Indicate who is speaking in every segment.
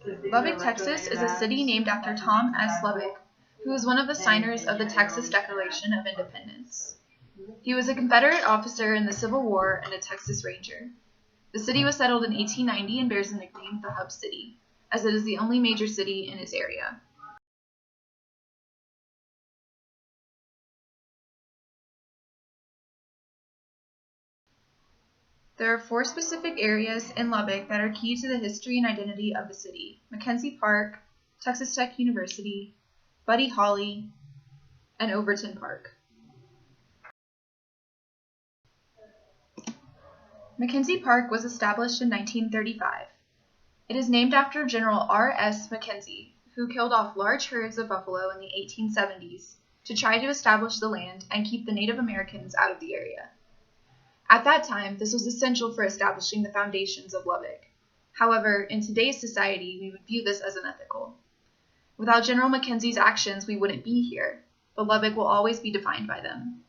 Speaker 1: Lubbock, Texas is a city named after Tom S. Lubbock, who was one of the signers of the Texas Declaration of Independence. He was a Confederate officer in the Civil War and a Texas Ranger. The city was settled in 1890 and bears the nickname the Hub City, as it is the only major city in its area. There are 4 specific areas in Lubbock that are key to the history and identity of the city: Mackenzie Park, Texas Tech University, Buddy Holly, and Overton Park. Mackenzie Park was established in 1935. It is named after General R.S. Mackenzie, who killed off large herds of buffalo in the 1870s to try to establish the land and keep the Native Americans out of the area. At that time, this was essential for establishing the foundations of Lubbock. However, in today's society, we would view this as unethical. Without General Mackenzie's actions, we wouldn't be here, but Lubbock will always be defined by them.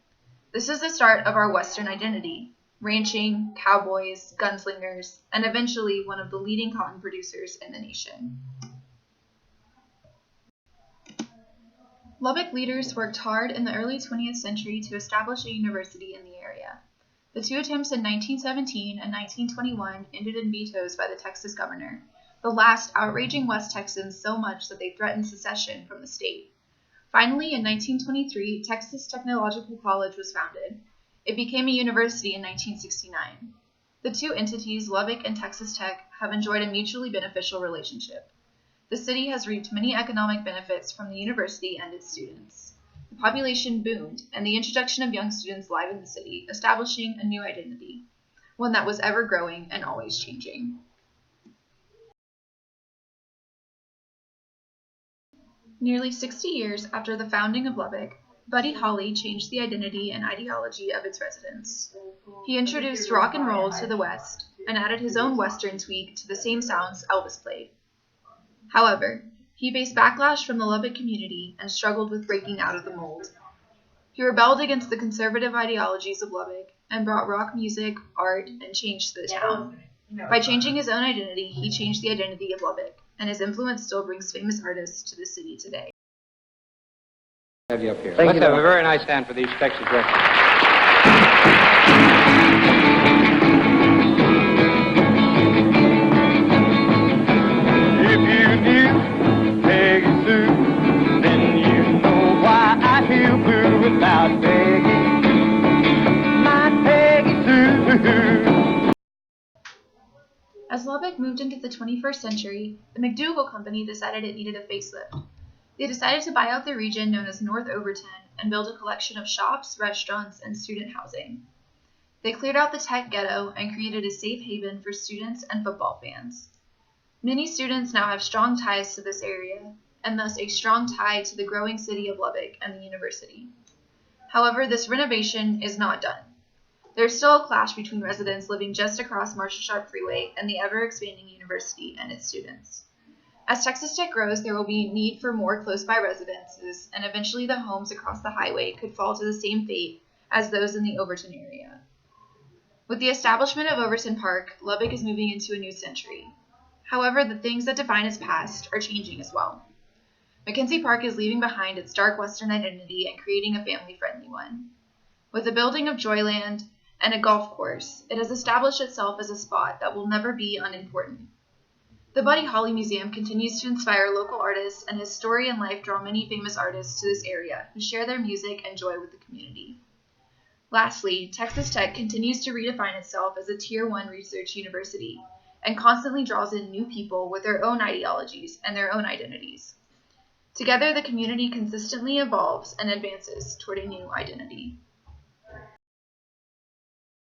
Speaker 1: This is the start of our Western identity: ranching, cowboys, gunslingers, and eventually one of the leading cotton producers in the nation. Lubbock leaders worked hard in the early 20th century to establish a university in the area. The 2 attempts in 1917 and 1921 ended in vetoes by the Texas governor, the last outraging West Texans so much that they threatened secession from the state. Finally, in 1923, Texas Technological College was founded. It became a university in 1969. The 2 entities, Lubbock and Texas Tech, have enjoyed a mutually beneficial relationship. The city has reaped many economic benefits from the university and its students. The population boomed, and the introduction of young students livened the city, establishing a new identity, one that was ever growing and always changing. Nearly 60 years after the founding of Lubbock, Buddy Holly changed the identity and ideology of its residents. He introduced rock and roll to the West and added his own Western tweak to the same sounds Elvis played. However, he faced backlash from the Lubbock community and struggled with breaking out of the mold. He rebelled against the conservative ideologies of Lubbock and brought rock music, art, and change to the town. By changing his own identity, he changed the identity of Lubbock, and his influence still brings famous artists to the city today.
Speaker 2: Have you up here. Let's have a very nice hand for these Texas records.
Speaker 1: As Lubbock moved into the 21st century, the McDougal Company decided it needed a facelift. They decided to buy out the region known as North Overton and build a collection of shops, restaurants, and student housing. They cleared out the tech ghetto and created a safe haven for students and football fans. Many students now have strong ties to this area, and thus a strong tie to the growing city of Lubbock and the university. However, this renovation is not done. There's still a clash between residents living just across Marshall Sharp Freeway and the ever-expanding university and its students. As Texas Tech grows, there will be need for more close-by residences, and eventually the homes across the highway could fall to the same fate as those in the Overton area. With the establishment of Overton Park, Lubbock is moving into a new century. However, the things that define its past are changing as well. Mackenzie Park is leaving behind its dark Western identity and creating a family-friendly one. With the building of Joyland and a golf course, it has established itself as a spot that will never be unimportant. The Buddy Holly Museum continues to inspire local artists, and his story and life draw many famous artists to this area who share their music and joy with the community. Lastly, Texas Tech continues to redefine itself as a Tier 1 research university and constantly draws in new people with their own ideologies and their own identities. Together, the community consistently evolves and advances toward a new identity.